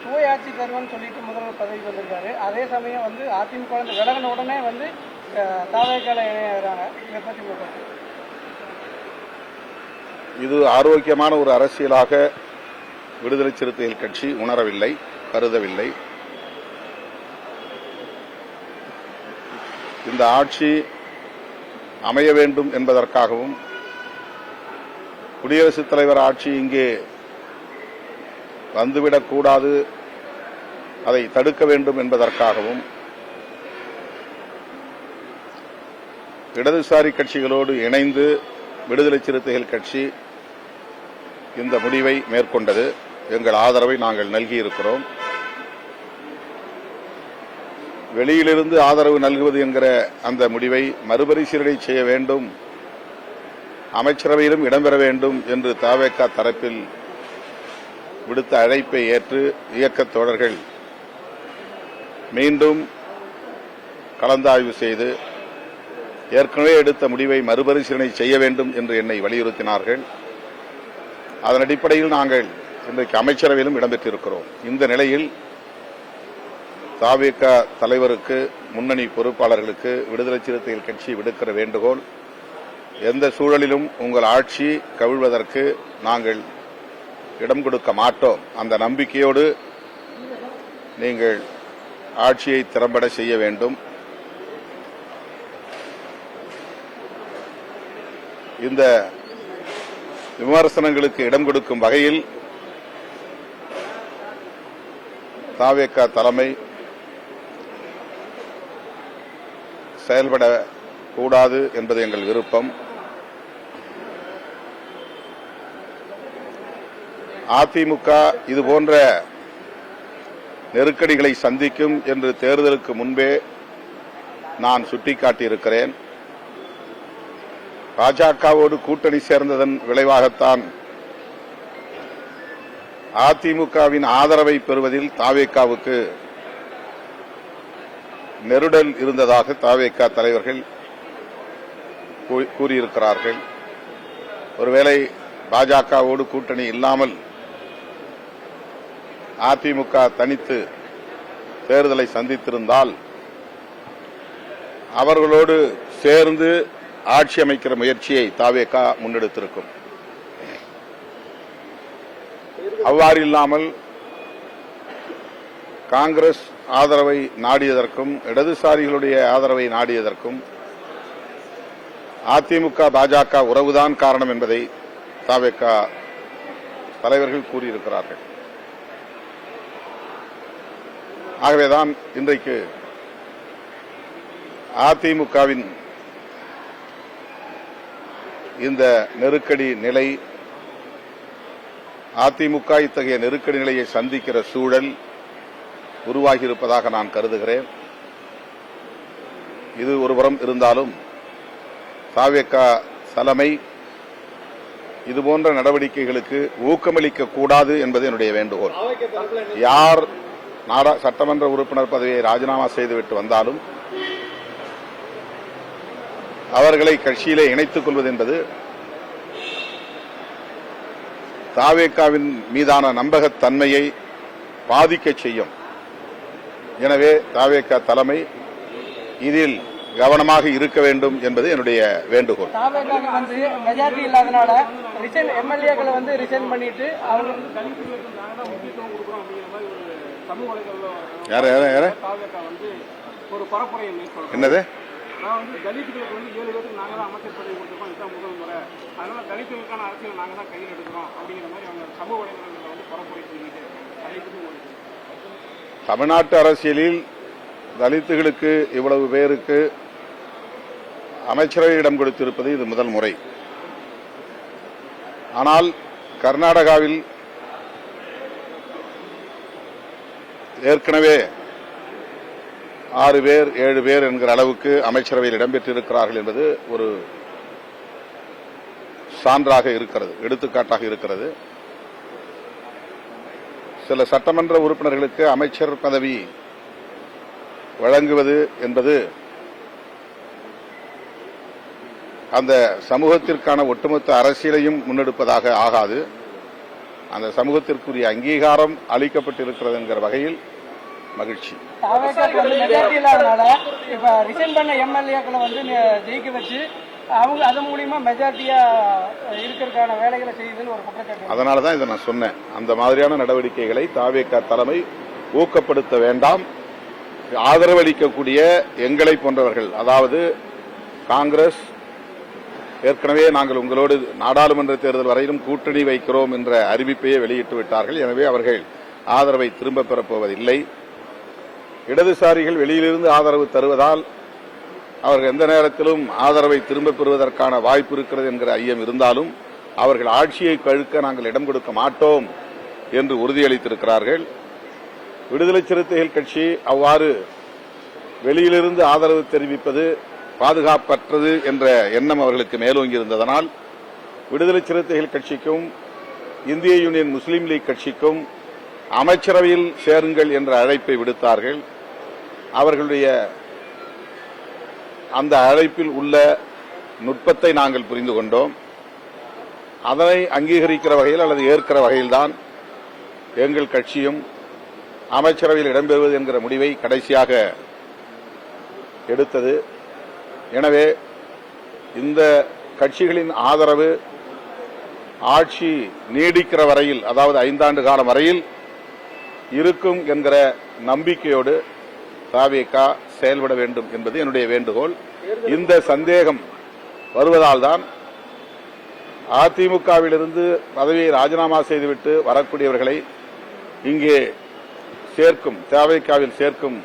சுயாட்சி தருவன்னு சொல்லிட்டு முதல்வர் பதவிக்கு வந்திருக்காரு. அதே சமயம் வந்து அதிமுக விலகின உடனே வந்து தாவேக்கால இணையறாங்க. இதை பற்றி இது ஆரோக்கியமான ஒரு அரசியலாக விடுதலை சிறுத்தைகள் கட்சி உணரவில்லை, கருதவில்லை. இந்த ஆட்சி அமைய வேண்டும் என்பதற்காகவும் குடியரசுத் தலைவர் ஆட்சி இங்கே வந்துவிடக்கூடாது, அதை தடுக்க வேண்டும் என்பதற்காகவும் இடதுசாரி கட்சிகளோடு இணைந்து விடுதலை சிறுத்தைகள் கட்சி இந்த முடிவை மேற்கொண்டது. எங்கள் ஆதரவை நாங்கள் நல்கியிருக்கிறோம். வெளியிலிருந்து ஆதரவு நல்குவது என்கிற அந்த முடிவை மறுபரிசீலனை செய்ய வேண்டும், அமைச்சரவையிலும் இடம்பெற வேண்டும் என்று தவேக தரப்பில் விடுத்த அழைப்பை ஏற்று இயக்கத் தோழர்கள் மீண்டும் கலந்தாய்வு செய்து ஏற்கனவே எடுத்த முடிவை மறுபரிசீலனை செய்ய வேண்டும் என்று என்னை வலியுறுத்தினார்கள். அதன் அடிப்படையில் நாங்கள் இன்றைக்கு அமைச்சரவையிலும் இடம்பெற்றிருக்கிறோம். இந்த நிலையில் தவேக தலைவருக்கு, முன்னணி பொறுப்பாளர்களுக்கு விடுதலை சிறுத்தைகள் கட்சி விடுக்கிற வேண்டுகோள், எந்த சூழலிலும் உங்கள் ஆட்சி கவிழ்வதற்கு நாங்கள் இடம் கொடுக்க மாட்டோம். அந்த நம்பிக்கையோடு நீங்கள் ஆட்சியை திறம்பட செய்ய வேண்டும். இந்த விமர்சனங்களுக்கு இடம் கொடுக்கும் வகையில் தவேக தலைமை செயல்படக்கூடாது என்பது எங்கள் விருப்பம். அதிமுக இதுபோன்ற நெருக்கடிகளை சந்திக்கும் என்று தேர்தலுக்கு முன்பே நான் சுட்டிக்காட்டியிருக்கிறேன். பாஜகவோடு கூட்டணி சேர்ந்ததன் விளைவாகத்தான் அதிமுகவின் ஆதரவை பெறுவதில் தவேகவுக்கு நெருடல் இருந்ததாக தவேக தலைவர்கள் கூறியிருக்கிறார்கள். ஒருவேளை பாஜகவோடு கூட்டணி இல்லாமல் அதிமுக தனித்து தேர்தலை சந்தித்திருந்தால் அவர்களோடு சேர்ந்து ஆட்சி அமைக்கிற முயற்சியை தவேக முன்னெடுத்திருக்கும். அவ்வாறு இல்லாமல் காங்கிரஸ் ஆதரவை நாடியதற்கும் இடதுசாரிகளுடைய ஆதரவை நாடியதற்கும் அதிமுக பாஜக உறவுதான் காரணம் என்பதை தவேக தலைவர்கள் கூறியிருக்கிறார்கள். ஆகவேதான் இன்றைக்கு அதிமுகவின் இந்த நெருக்கடி நிலை, அதிமுக இத்தகைய நெருக்கடி நிலையை சந்திக்கிற சூழல் உருவாகியிருப்பதாக நான் கருதுகிறேன். இது ஒருபுறம் இருந்தாலும் தவேக தலைமை இதுபோன்ற நடவடிக்கைகளுக்கு ஊக்கமளிக்க கூடாது என்பது என்னுடைய வேண்டுகோள். யார் சட்டமன்ற உறுப்பினர் பதவியை ராஜினாமா செய்துவிட்டு வந்தாலும் அவர்களை கட்சியிலே இணைத்துக் கொள்வது என்பது தவேகவின் மீதான நம்பகத்தன்மையை பாதிக்க செய்யும். எனவே தவேக தலைமை இதில் கவனமாக இருக்க வேண்டும் என்பது என்னுடைய வேண்டுகோள். மெஜாரிட்டி இல்லாதனால எம்எல்ஏக்களை வந்து ரிசைன் பண்ணிட்டு என்னது தலித்துகளுக்கு வந்து 7 பேருக்கு நாங்க தான் அமைச்சர் பதவி கொடுத்துருக்கோம், இதுதான் முதல் முறை, அதனால தலித்துகளுக்கான அரசியல் நாங்க தான் கையில் எடுக்கிறோம் அப்படிங்கிற மாதிரி அவங்க சமூக வலைதளங்களில் வந்து பரப்புரை சொல்லிட்டு தமிழ்நாட்டு அரசியலில் தலித்துகளுக்கு இவ்வளவு பேருக்கு அமைச்சரவை இடம் கொடுத்திருப்பது இது முதல் முறை. ஆனால் கர்நாடகாவில் ஏற்கனவே 6 பேர் 7 பேர் என்கிற அளவுக்கு அமைச்சரவையில் இடம்பெற்றிருக்கிறார்கள் என்பது ஒரு சான்றாக இருக்கிறது, எடுத்துக்காட்டாக இருக்கிறது. சில சட்டமன்ற உறுப்பினர்களுக்கு அமைச்சர் பதவி வழங்குவது என்பது அந்த சமூகத்திற்கான ஒட்டுமொத்த அரசியலையும் முன்னெடுப்பதாக ஆகாது. அந்த சமூகத்திற்குரிய அங்கீகாரம் அளிக்கப்பட்டிருக்கிறது என்கிற வகையில் மகிழ்ச்சி. மெஜாரிட்டி இல்லாதனால இப்ப ரிசைன் பண்ண எம்எல்ஏக்களை வந்து ஜெயிக்க வச்சு அவங்க அது மூலியமா மெஜாரிட்டியா இருக்கிறதுக்கான வேலைகளை செய்யுதுன்னு ஒரு குற்றச்சாட்டு. அதனாலதான் இதை நான் சொன்னேன். அந்த மாதிரியான நடவடிக்கைகளை தாவேகா தலைமை ஊக்கப்படுத்த வேண்டாம். ஆதரவளிக்கக்கூடிய எங்களை போன்றவர்கள், அதாவது காங்கிரஸ் ஏற்கனவே நாங்கள் உங்களோடு நாடாளுமன்ற தேர்தல் வரையிலும் கூட்டணி வைக்கிறோம் என்ற அறிவிப்பையே வெளியிட்டு விட்டார்கள். எனவே அவர்கள் ஆதரவை திரும்பப் பெறப்போவதில்லை. இடதுசாரிகள் வெளியிலிருந்து ஆதரவு தருவதால் அவர்கள் எந்த நேரத்திலும் ஆதரவை திரும்பப் பெறுவதற்கான வாய்ப்பு இருக்கிறது என்கிற ஐயம் இருந்தாலும் அவர்கள் ஆட்சியை கழுக்க நாங்கள் இடம் கொடுக்க மாட்டோம் என்று உறுதியளித்திருக்கிறார்கள். விடுதலை சிறுத்தைகள் கட்சி அவ்வாறு வெளியிலிருந்து ஆதரவு தெரிவிப்பது பாதுகாப்பற்றது என்ற எண்ணம் அவர்களுக்கு மேலோங்கியிருந்ததனால் விடுதலை சிறுத்தைகள் கட்சிக்கும் இந்திய யூனியன் முஸ்லீம் லீக் கட்சிக்கும் அமைச்சரவையில் சேருங்கள் என்ற அழைப்பை விடுத்தார்கள். அவர்களுடைய அந்த அழைப்பில் உள்ள நுட்பத்தை நாங்கள் புரிந்து கொண்டோம். அதனை அங்கீகரிக்கிற வகையில் அல்லது ஏற்கிற வகையில்தான் எங்கள் கட்சியும் அமைச்சரவையில் இடம்பெறுவது என்கிற முடிவை கடைசியாக எடுத்தது. எனவே இந்த கட்சிகளின் ஆதரவு ஆட்சி நீடிக்கிற வரையில், அதாவது 5 ஆண்டு காலம் வரையில் இருக்கும் என்கிற நம்பிக்கையோடு தாவேகா செயல்பட வேண்டும் என்பது என்னுடைய வேண்டுகோள். இந்த சந்தேகம் வருவதால் தான் அதிமுகவிலிருந்து பதவியை ராஜினாமா செய்துவிட்டு வரக்கூடியவர்களை இங்கே சேர்க்கும், தாவேகாவில் சேர்க்கும்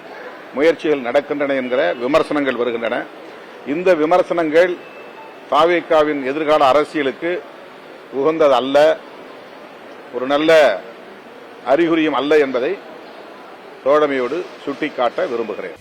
முயற்சிகள் நடக்கின்றன என்கிற விமர்சனங்கள் வருகின்றன. இந்த விமர்சனங்கள் தாவேகாவின் எதிர்கால அரசியலுக்கு உகந்ததல்ல, ஒரு நல்ல அறிகுறியும் அல்ல என்பதை தோழமையோடு சுட்டிக்காட்ட விரும்புகிறேன்.